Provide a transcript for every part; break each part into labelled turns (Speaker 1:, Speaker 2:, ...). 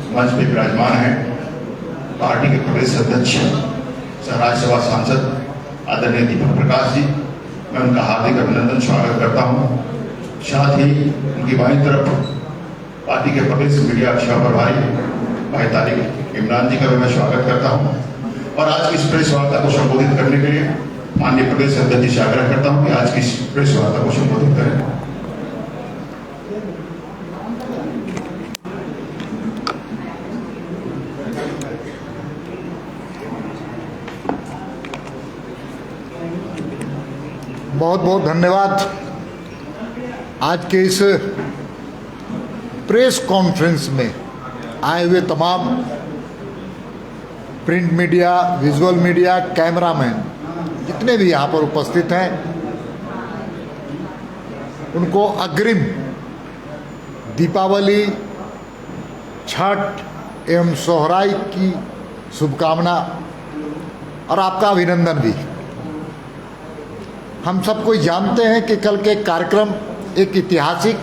Speaker 1: मंच पे विराजमान हैं पार्टी के प्रदेश अध्यक्ष राज्यसभा सांसद आदरणीय दीपक प्रकाश जी, मैं उनका हार्दिक अभिनंदन स्वागत करता हूं। साथ ही उनकी बाईं तरफ पार्टी के प्रदेश मीडिया सेवा प्रभारी भाई तारिक इमरान जी का भी मैं स्वागत करता हूं और आज की इस प्रेस वार्ता को संबोधित करने के लिए माननीय प्रदेश अध्यक्ष जी से आग्रह करता हूं कि आज की इस प्रेस वार्ता को संबोधित करें।
Speaker 2: बहुत बहुत धन्यवाद। आज के इस प्रेस कॉन्फ्रेंस में आए हुए तमाम print media, visual media, cameraman जितने भी यहाँ पर उपस्थित हैं, उनको अग्रिम दीपावली, छठ एवं सोहराई की शुभकामना और आपका अभिनंदन भी। हम सब कोई जानते हैं कि कल के कार्यक्रम एक ऐतिहासिक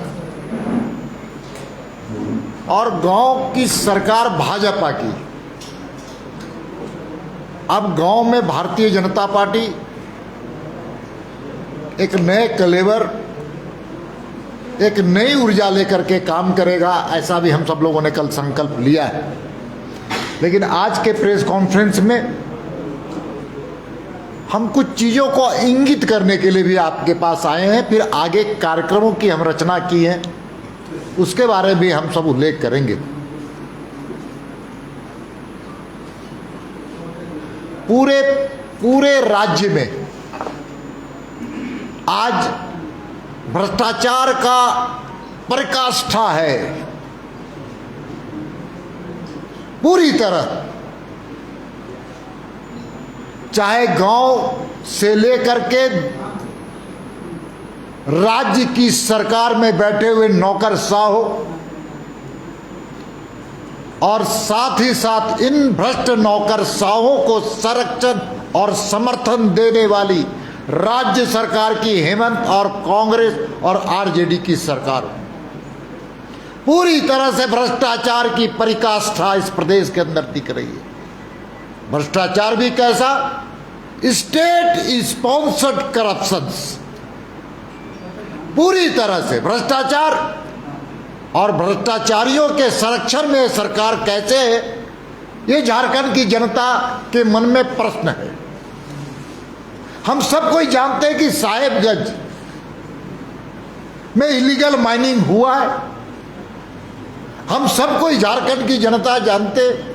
Speaker 2: और गांव की सरकार भाजपा की, अब गांव में भारतीय जनता पार्टी एक नए कलेवर, एक नई ऊर्जा लेकर के काम करेगा, ऐसा भी हम सब लोगों ने कल संकल्प लिया है। लेकिन आज के प्रेस कॉन्फ्रेंस में हम कुछ चीज़ों को इंगित करने के लिए भी आपके पास आए हैं, फिर आगे कार्यक्रमों की हम रचना की है उसके बारे में भी हम सब उल्लेख करेंगे। पूरे राज्य में आज भ्रष्टाचार का पराकाष्ठा है पूरी तरह, चाहे गांव से लेकर के राज्य की सरकार में बैठे हुए नौकरशाह हो और साथ ही साथ इन भ्रष्ट नौकरशाहों को संरक्षण और समर्थन देने वाली राज्य सरकार की हेमंत और कांग्रेस और आरजेडी की सरकार, पूरी तरह से भ्रष्टाचार की पराकाष्ठा इस प्रदेश के अंदर दिख रही है। भ्रष्टाचार भी कैसा? स्टेट स्पॉन्सर्ड करप्शंस, पूरी तरह से भ्रष्टाचार और भ्रष्टाचारियों के संरक्षण में सरकार कैसे है, ये झारखंड की जनता के मन में प्रश्न है। हम सब कोई जानते हैं कि साहेबगंज में इलीगल माइनिंग हुआ है। हम सब कोई झारखंड की जनता जानते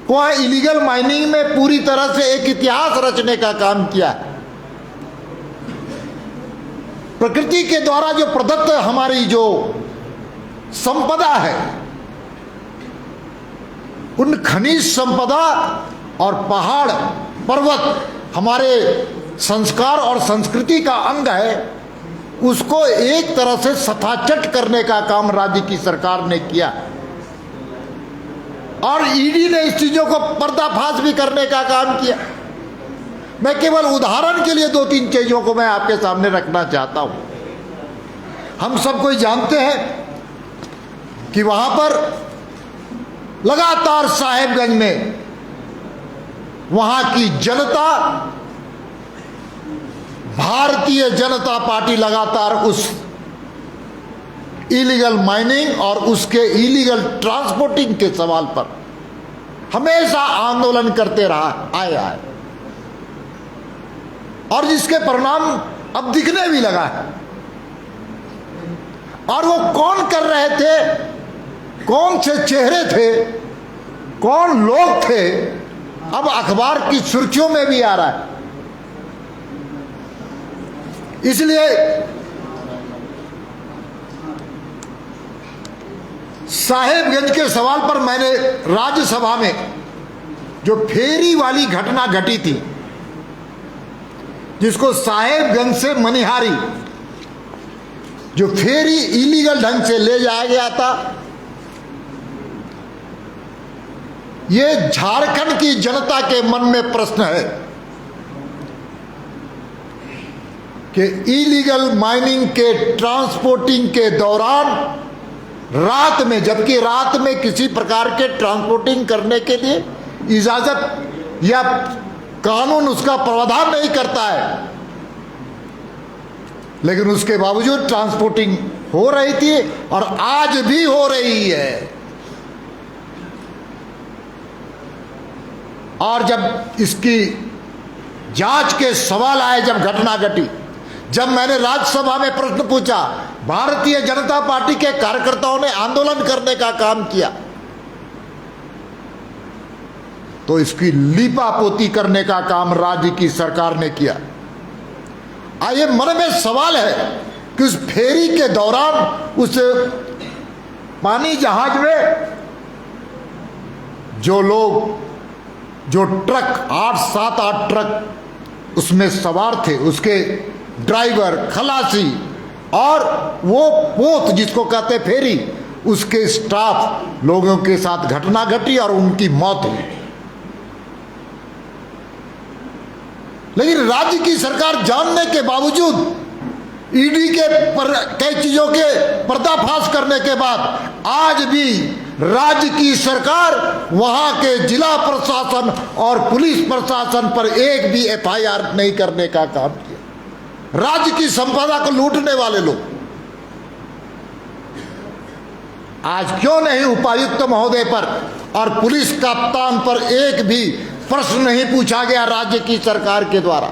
Speaker 2: वहां इलीगल माइनिंग में पूरी तरह से एक इतिहास रचने का काम किया है। प्रकृति के द्वारा जो प्रदत्त हमारी जो संपदा है, उन खनिज संपदा और पहाड़ पर्वत हमारे संस्कार और संस्कृति का अंग है, उसको एक तरह से सफाचट करने का काम राज्य की सरकार ने किया और ईडी ने इस चीजों को पर्दाफाश भी करने का काम किया। मैं केवल उदाहरण के लिए 2-3 चीजों को मैं आपके सामने रखना चाहता हूं। हम सब कोई जानते हैं कि वहां पर लगातार साहेबगंज में वहां की जनता, भारतीय जनता पार्टी लगातार उस इलीगल माइनिंग और उसके इलीगल ट्रांसपोर्टिंग के सवाल पर हमेशा आंदोलन करते रहा आया है और जिसके परिणाम अब दिखने भी लगा है। और वो कौन कर रहे थे, कौन से चेहरे थे, कौन लोग थे, अब अखबार की सुर्खियों में भी आ रहा है। इसलिए साहेबगंज के सवाल पर मैंने राज्यसभा में जो फेरी वाली घटना घटी थी, जिसको साहेबगंज से मनिहारी जो फेरी इलीगल ढंग से ले जाया गया था, ये झारखंड की जनता के मन में प्रश्न है कि इलीगल माइनिंग के ट्रांसपोर्टिंग के दौरान रात में, जबकि रात में किसी प्रकार के ट्रांसपोर्टिंग करने के लिए इजाजत या कानून उसका प्रावधान नहीं करता है, लेकिन उसके बावजूद ट्रांसपोर्टिंग हो रही थी और आज भी हो रही है। और जब इसकी जांच के सवाल आए, जब घटना घटी, जब मैंने राज्यसभा में प्रश्न पूछा, भारतीय जनता पार्टी के कार्यकर्ताओं ने आंदोलन करने का काम किया, तो इसकी लीपापोती करने का काम राज्य की सरकार ने किया। आइए, मन में सवाल है कि उस फेरी के दौरान उस पानी जहाज में जो लोग, जो ट्रक 8 ट्रक उसमें सवार थे, उसके ड्राइवर, खलासी और वो पोत जिसको कहते फेरी, उसके स्टाफ लोगों के साथ घटना घटी और उनकी मौत हुई। लेकिन राज्य की सरकार जानने के बावजूद, ईडी के कई चीजों के पर्दाफाश करने के बाद, आज भी राज्य की सरकार वहां के जिला प्रशासन और पुलिस प्रशासन पर एक भी एफआईआर नहीं करने का काम किया। राज्य की संपदा को लूटने वाले लोग। आज क्यों नहीं उपायुक्त महोदय पर और पुलिस कप्तान पर एक भी प्रश्न नहीं पूछा गया राज्य की सरकार के द्वारा?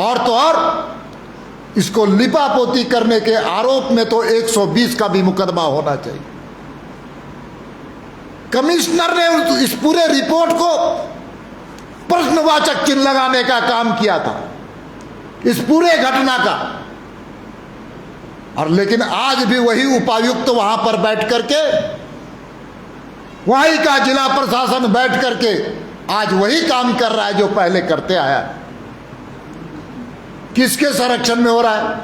Speaker 2: और तो और इसको लिपापोती करने के आरोप में तो 120 का भी मुकदमा होना चाहिए। कमिश्नर ने इस पूरे रिपोर्ट को प्रश्नवाचक चिन्ह लगाने का काम किया था, इस पूरे घटना का। और लेकिन आज भी वही उपायुक्त वहां पर बैठ करके, वहीं का जिला प्रशासन बैठ करके आज वही काम कर रहा है जो पहले करते आया। किसके संरक्षण में हो रहा है,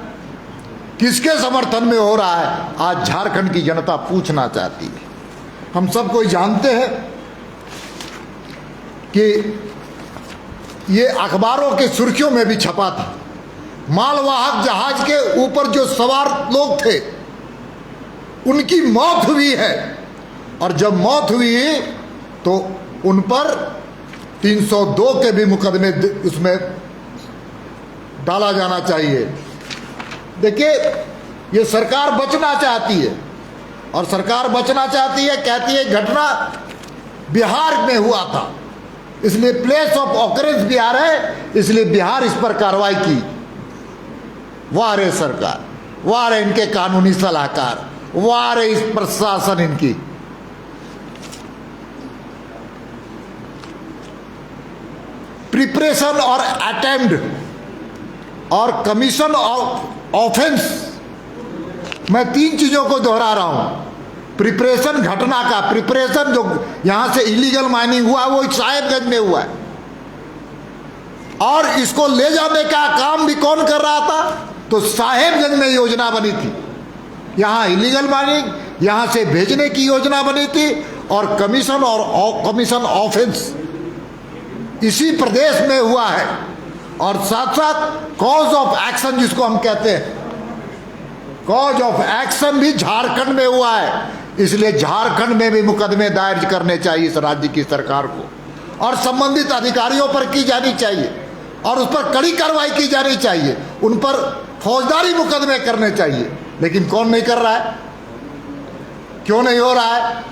Speaker 2: किसके समर्थन में हो रहा है, आज झारखंड की जनता पूछना चाहती है। हम सब कोई जानते हैं कि ये अखबारों के सुर्खियों में भी छपा था, मालवाहक जहाज के ऊपर जो सवार लोग थे उनकी मौत हुई है। और जब मौत हुई तो उन पर 302 के भी मुकदमे उसमें डाला जाना चाहिए। देखिए, ये सरकार बचना चाहती है, और सरकार बचना चाहती है, कहती है घटना बिहार में हुआ था, इसलिए प्लेस ऑफ ऑकरेंस बिहार है, इसलिए बिहार इस पर कार्रवाई की। वाह रे सरकार, वाह रे इनके कानूनी सलाहकार, वाह रे इस प्रशासन इनकी। प्रिपरेशन और अटेम्प्ट और कमीशन ऑफ ऑफेंस, मैं 3 चीजों को दोहरा रहा हूं। प्रिपरेशन घटना का, प्रिपरेशन जो यहां से इलीगल माइनिंग हुआ वो साहेबगंज में हुआ है, और इसको ले जाने का काम भी कौन कर रहा था? तो साहेबगंज में योजना बनी थी, यहां इलीगल माइनिंग, यहां से भेजने की योजना बनी थी, और कमीशन और कमीशन ऑफेंस इसी प्रदेश में हुआ है। और साथ साथ कॉज ऑफ एक्शन जिसको हम कहते हैं, कॉज ऑफ एक्शन भी झारखंड में हुआ है, इसलिए झारखंड में भी मुकदमे दायर करने चाहिए इस राज्य की सरकार को, और संबंधित अधिकारियों पर की जानी चाहिए, और उस पर कड़ी कार्रवाई की जानी चाहिए, उन पर फौजदारी मुकदमे करने चाहिए। लेकिन कौन नहीं कर रहा है? क्यों नहीं हो रहा है?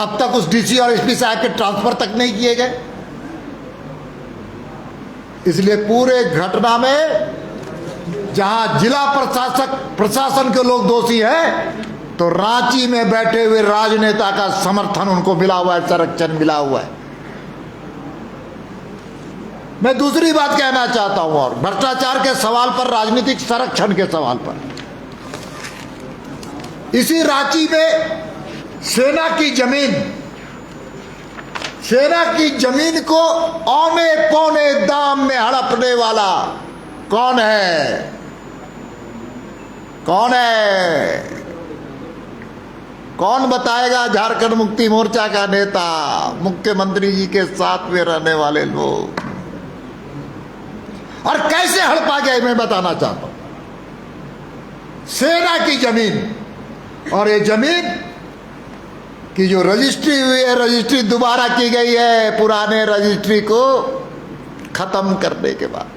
Speaker 2: अब तक उस डीसी और एसपी साहब के ट्रांसफर तक नहीं किए गए। इसलिए पूरे घटना में जहां जिला प्रशासन के लोग दोषी हैं, तो रांची में बैठे हुए राजनेता का समर्थन उनको मिला हुआ है, संरक्षण मिला हुआ है। मैं दूसरी बात कहना चाहता हूं, और भ्रष्टाचार के सवाल पर, राजनीतिक संरक्षण के सवाल पर, इसी रांची में सेना की जमीन को औने पौने दाम में हड़पने वाला कौन है? कौन है? कौन बताएगा? झारखंड मुक्ति मोर्चा का नेता, मुख्यमंत्री जी के साथ में रहने वाले लोग। और कैसे हड़पा गया मैं बताना चाहता हूं। सेना की जमीन, और ये जमीन की जो रजिस्ट्री हुई है, रजिस्ट्री दोबारा की गई है पुराने रजिस्ट्री को खत्म करने के बाद।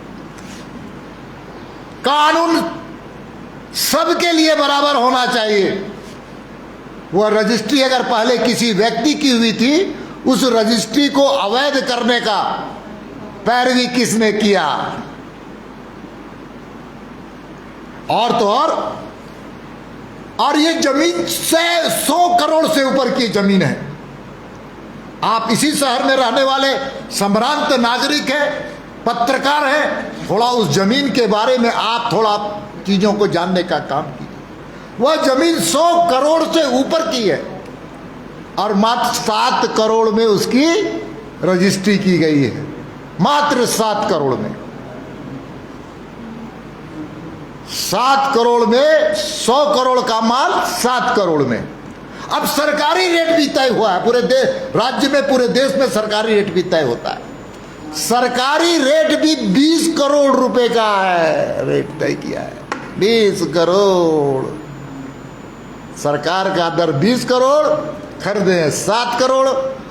Speaker 2: कानून सबके लिए बराबर होना चाहिए। वह रजिस्ट्री अगर पहले किसी व्यक्ति की हुई थी, उस रजिस्ट्री को अवैध करने का पैरवी किसने किया? और तो और ये जमीन 100 करोड़ से ऊपर की जमीन है। आप इसी शहर में रहने वाले संभ्रांत नागरिक हैं, पत्रकार हैं, थोड़ा उस जमीन के बारे में आप थोड़ा चीजों को जानने का काम कीजिए। वह जमीन 100 करोड़ से ऊपर की है और मात्र 7 करोड़ में उसकी रजिस्ट्री की गई है। मात्र 7 करोड़ में, 7 करोड़ में 100 करोड़ का माल 7 करोड़ में। अब सरकारी रेट भी तय हुआ है पूरे राज्य में, पूरे देश में सरकारी रेट भी तय होता है। सरकारी रेट भी 20 करोड़ रुपए का है, रेट तय किया है 20 करोड़। सरकार का दर 20 करोड़, खरीदे हैं 7 करोड़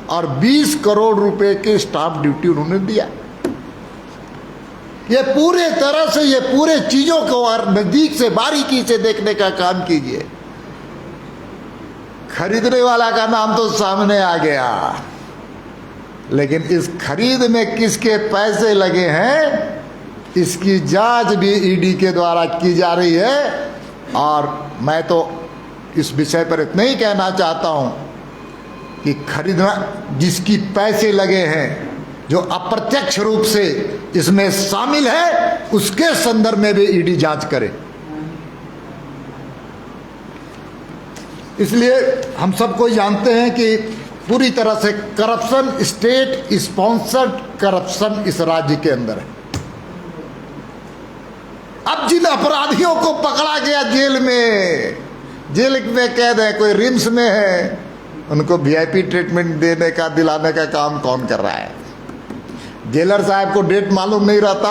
Speaker 2: और 20 करोड़ रुपए के स्टाम्प ड्यूटी उन्होंने दिया। ये पूरे तरह से, ये पूरे चीजों को और नजदीक से बारीकी से देखने का काम कीजिए। खरीदने वाला का नाम तो सामने आ गया, लेकिन इस खरीद में किसके पैसे लगे हैं, इसकी जांच भी ईडी के द्वारा की जा रही है। और मैं तो इस विषय पर इतना ही कहना चाहता हूं कि खरीदना जिसकी पैसे लगे हैं, जो अप्रत्यक्ष रूप से इसमें शामिल है, उसके संदर्भ में भी ईडी जांच करे। इसलिए हम सबको जानते हैं कि पूरी तरह से करप्शन, स्टेट स्पॉन्सर्ड करप्शन इस राज्य के अंदर है। अब जिन अपराधियों को पकड़ा गया जेल में कैद है, कोई रिम्स में है, उनको वीआईपी ट्रीटमेंट देने का, दिलाने का काम कौन कर रहा है? जेलर साहब को डेट मालूम नहीं रहता।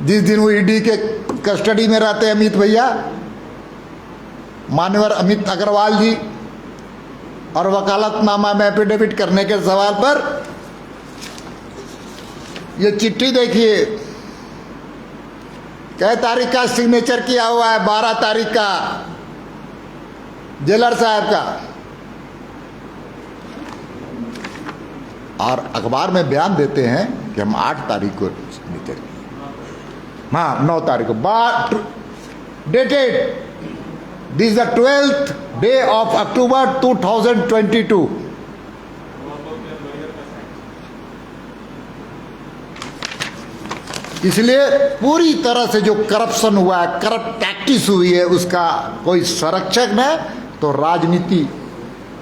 Speaker 2: जिस दिन वो ईडी के कस्टडी में रहते हैं अमित भैया, मान्यवर अमित अग्रवाल जी, और वकालतनामा में एफिडेविट करने के सवाल पर ये चिट्ठी देखिए, कै तारीख का सिग्नेचर किया हुआ है? 12 तारीख का, जेलर साहब का। और अखबार में बयान देते हैं कि हम 8 तारीख को सिग्नेचर किए। हाँ, 9 तारीख को dated this the 12th day of October 2022। इसलिए पूरी तरह से जो करप्शन हुआ है, करप्ट प्रैक्टिस हुई है, उसका कोई संरक्षक नहीं तो राजनीति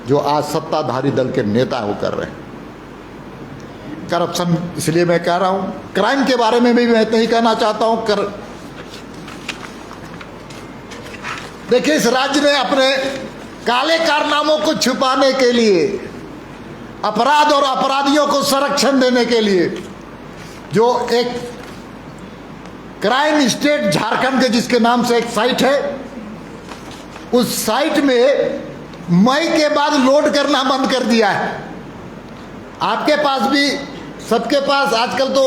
Speaker 2: जो आज सत्ताधारी दल के नेता हो कर रहे हैं। करप्शन, इसलिए मैं कह रहा हूं, क्राइम के बारे में भी मैं इतना ही कहना चाहता हूं। देखिए, इस राज्य ने अपने काले कारनामों को छुपाने के लिए, अपराध और अपराधियों को संरक्षण देने के लिए, जो एक क्राइम स्टेट झारखंड के जिसके नाम से एक साइट है, उस साइट में मई के बाद लोड करना बंद कर दिया है। आपके पास भी, सबके पास आजकल तो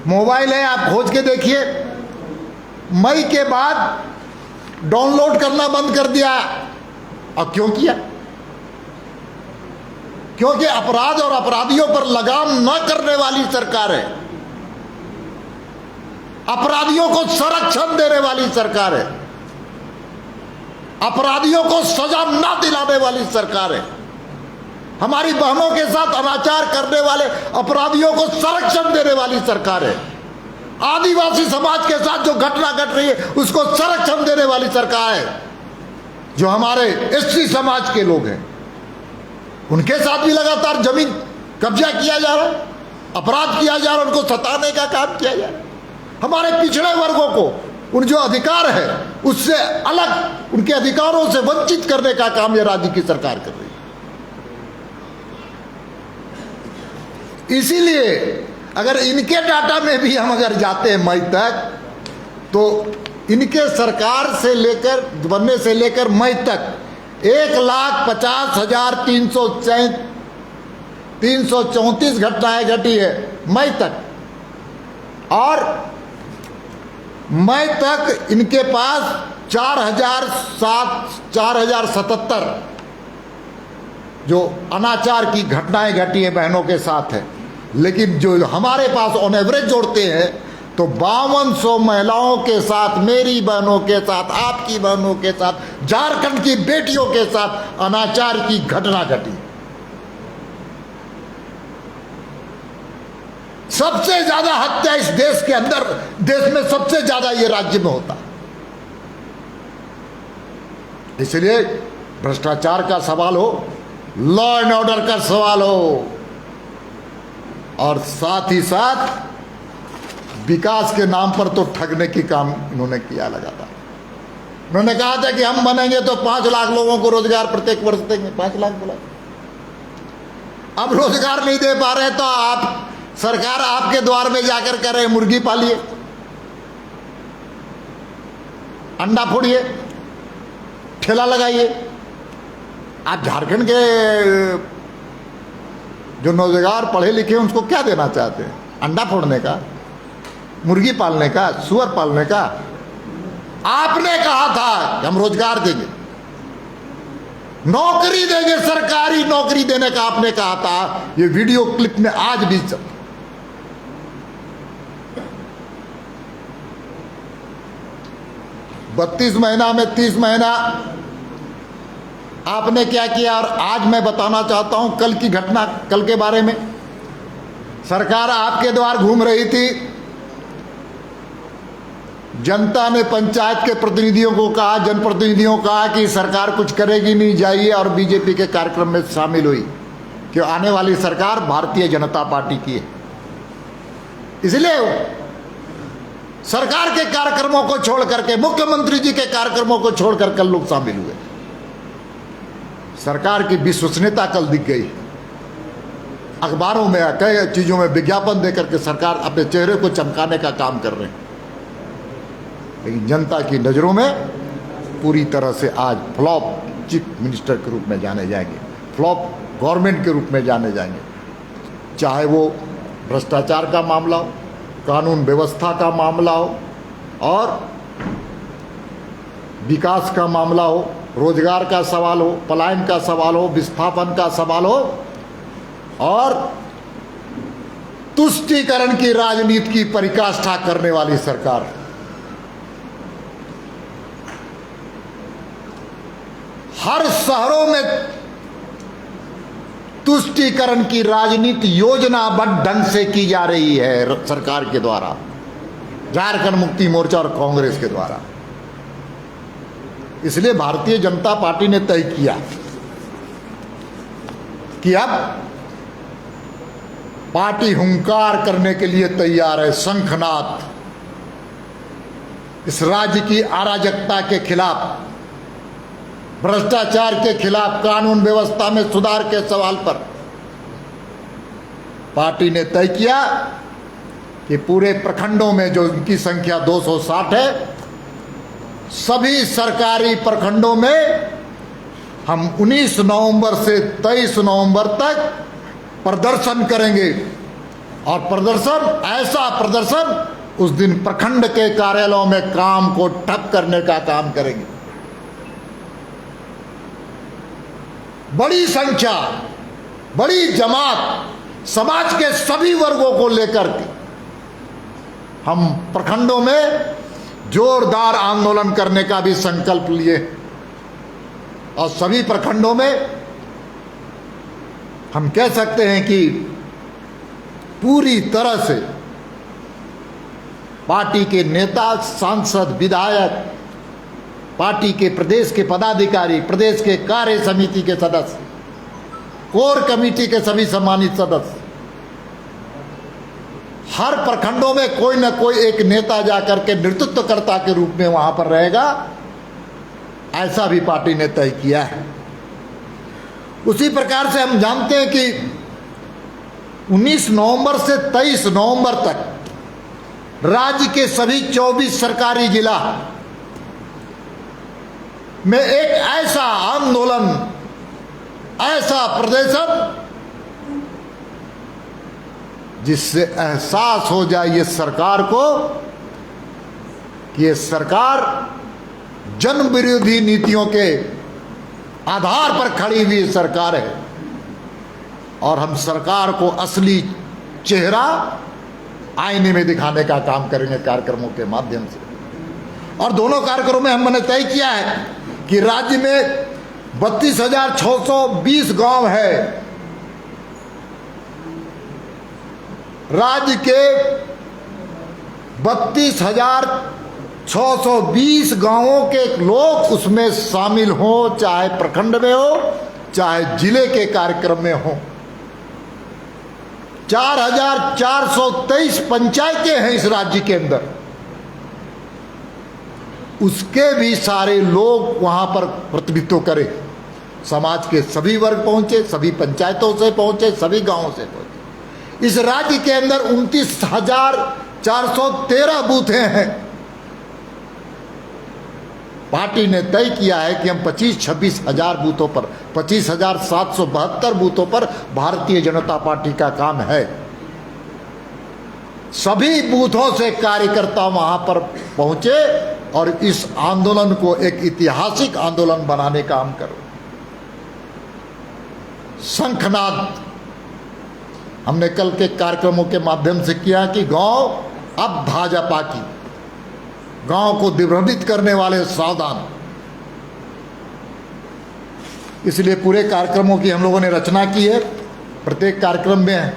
Speaker 2: मोबाइल है, आप खोज के देखिए, मई के बाद डाउनलोड करना बंद कर दिया। और क्यों किया? क्योंकि अपराध और अपराधियों पर लगाम न करने वाली सरकार है, अपराधियों को संरक्षण देने वाली सरकार है, अपराधियों को सजा न दिलाने वाली सरकार है, हमारी बहनों के साथ अनाचार करने वाले अपराधियों को संरक्षण देने वाली सरकार है, आदिवासी समाज के साथ जो घटना घट रही है उसको संरक्षण देने वाली सरकार है, जो हमारे एससी समाज के लोग हैं उनके साथ भी लगातार जमीन कब्जा किया जा रहा है, अपराध किया जा रहा है, उनको सताने का काम किया जा रहा है। हमारे पिछड़े वर्गों को उन जो अधिकार है उससे अलग, उनके अधिकारों से वंचित करने का काम यह राज्य की सरकार कर रही है। इसीलिए अगर इनके डाटा में भी हम अगर जाते हैं मई तक, तो इनके सरकार से लेकर बनने से लेकर मई तक 1,50,334 घटनाएं घटी है मई तक। और मई तक इनके पास 4,077 जो अनाचार की घटनाएं घटी हैं बहनों के साथ है। लेकिन जो हमारे पास ऑन एवरेज जोड़ते हैं तो 5200 महिलाओं के साथ, मेरी बहनों के साथ, आपकी बहनों के साथ, झारखंड की बेटियों के साथ अनाचार की घटना घटी। सबसे ज्यादा हत्या इस देश के अंदर, देश में सबसे ज्यादा ये राज्य में होता। इसलिए भ्रष्टाचार का सवाल हो, लॉ एंड ऑर्डर का सवाल हो, और साथ ही साथ विकास के नाम पर तो ठगने की काम इन्होंने किया लगातार। उन्होंने कहा था कि हम बनेंगे तो 5 लाख लोगों को रोजगार प्रत्येक वर्ष देंगे। 5 लाख बोला, अब रोजगार नहीं दे पा रहे तो आप सरकार आपके द्वार में जाकर कह रहे मुर्गी पालिए, अंडा फोड़िए, ठेला लगाइए। आप झारखंड के जो नौजवान पढ़े लिखे हैं उसको क्या देना चाहते हैं? अंडा फोड़ने का, मुर्गी पालने का, सुअर पालने का? आपने कहा था कि हम रोजगार देंगे, नौकरी देंगे, सरकारी नौकरी देने का आपने कहा था। ये वीडियो क्लिप में आज भी चल 32 महीना में 30 महीना आपने क्या किया। और आज मैं बताना चाहता हूं कल की घटना, कल के बारे में। सरकार आपके द्वार घूम रही थी, जनता ने पंचायत के प्रतिनिधियों को कहा, जनप्रतिनिधियों को कहा कि सरकार कुछ करेगी नहीं, जाइए, और बीजेपी के कार्यक्रम में शामिल हुई कि आने वाली सरकार भारतीय जनता पार्टी की है। इसलिए सरकार के कार्यक्रमों को छोड़ करके, मुख्यमंत्री जी के कार्यक्रमों को छोड़कर कल लोग शामिल हुए। सरकार की विश्वसनीयता कल दिख गई। अखबारों में कई चीजों में विज्ञापन देकर के सरकार अपने चेहरे को चमकाने का काम कर रहे हैं, लेकिन जनता की नजरों में पूरी तरह से आज फ्लॉप चीफ मिनिस्टर के रूप में जाने जाएंगे, फ्लॉप गवर्नमेंट के रूप में जाने जाएंगे। चाहे वो भ्रष्टाचार का मामला हो, कानून व्यवस्था का मामला हो, और विकास का मामला हो, रोजगार का सवाल हो, पलायन का सवाल हो, विस्थापन का सवाल हो, और तुष्टीकरण की राजनीति की परिकाष्ठा करने वाली सरकार। हर शहरों में तुष्टीकरण की राजनीति योजनाबद्ध ढंग से की जा रही है सरकार के द्वारा, झारखंड मुक्ति मोर्चा और कांग्रेस के द्वारा। इसलिए भारतीय जनता पार्टी ने तय किया कि अब पार्टी हुंकार करने के लिए तैयार है। शंखनाद इस राज्य की अराजकता के खिलाफ, भ्रष्टाचार के खिलाफ, कानून व्यवस्था में सुधार के सवाल पर पार्टी ने तय किया कि पूरे प्रखंडों में, जो इनकी संख्या 260 है, सभी सरकारी प्रखंडों में हम 19 नवंबर से 23 नवंबर तक प्रदर्शन करेंगे। और प्रदर्शन, ऐसा प्रदर्शन, उस दिन प्रखंड के कार्यालयों में काम को ठप करने का काम करेंगे। बड़ी संख्या, बड़ी जमात, समाज के सभी वर्गों को लेकर के हम प्रखंडों में जोरदार आंदोलन करने का भी संकल्प लिए। और सभी प्रखंडों में हम कह सकते हैं कि पूरी तरह से पार्टी के नेता, सांसद, विधायक, पार्टी के प्रदेश के पदाधिकारी, प्रदेश के कार्य समिति के सदस्य, कोर कमेटी के सभी सम्मानित सदस्य, हर प्रखंडों में कोई न कोई एक नेता जाकर के नेतृत्वकर्ता के रूप में वहां पर रहेगा, ऐसा भी पार्टी ने तय किया है। उसी प्रकार से हम जानते हैं कि 19 नवंबर से 23 नवंबर तक राज्य के सभी 24 सरकारी जिला में एक ऐसा आंदोलन, ऐसा प्रदर्शन जिससे एहसास हो जाए ये सरकार को कि ये सरकार जन विरोधी नीतियों के आधार पर खड़ी हुई सरकार है और हम सरकार को असली चेहरा आईने में दिखाने का काम करेंगे कार्यक्रमों के माध्यम से। और दोनों कार्यक्रमों में हमने तय किया है कि राज्य में 32,620 गांव है, राज्य के 32,620 गांवों के लोग उसमें शामिल हो, चाहे प्रखंड में हो चाहे जिले के कार्यक्रम में हो। 4,423 पंचायतें हैं इस राज्य के अंदर, उसके भी सारे लोग वहां पर प्रतिनिधित्व करें। समाज के सभी वर्ग पहुंचे, सभी पंचायतों से पहुंचे, सभी गांवों से पहुंचे। इस राज्य के अंदर 29,413 बूथें हैं। पार्टी ने तय किया है कि हम 25-26 हजार बूथों पर, 25,772 बूथों पर भारतीय जनता पार्टी का काम है। सभी बूथों से कार्यकर्ता वहां पर पहुंचे और इस आंदोलन को एक ऐतिहासिक आंदोलन बनाने का काम करो। शंखनाद हमने कल के कार्यक्रमों के माध्यम से किया कि गांव अब भाजपा की, गांव को दिग्भ्रमित करने वाले सावधान। इसलिए पूरे कार्यक्रमों की हम लोगों ने रचना की है। प्रत्येक कार्यक्रम में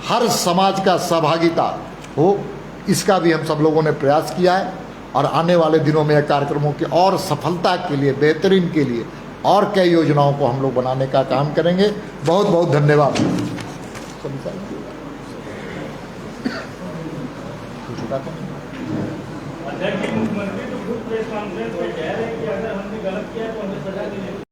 Speaker 2: हर समाज का सहभागिता हो, इसका भी हम सब लोगों ने प्रयास किया है और आने वाले दिनों में कार्यक्रमों की और सफलता के लिए, बेहतरीन के लिए और कई योजनाओं को हम लोग बनाने का काम करेंगे। बहुत बहुत धन्यवाद।
Speaker 3: मुख्यमंत्री तो खुद प्रेस कॉन्फ्रेंस में कह रहे हैं कि अगर हमने गलत किया तो हमें सजा मिलेगी।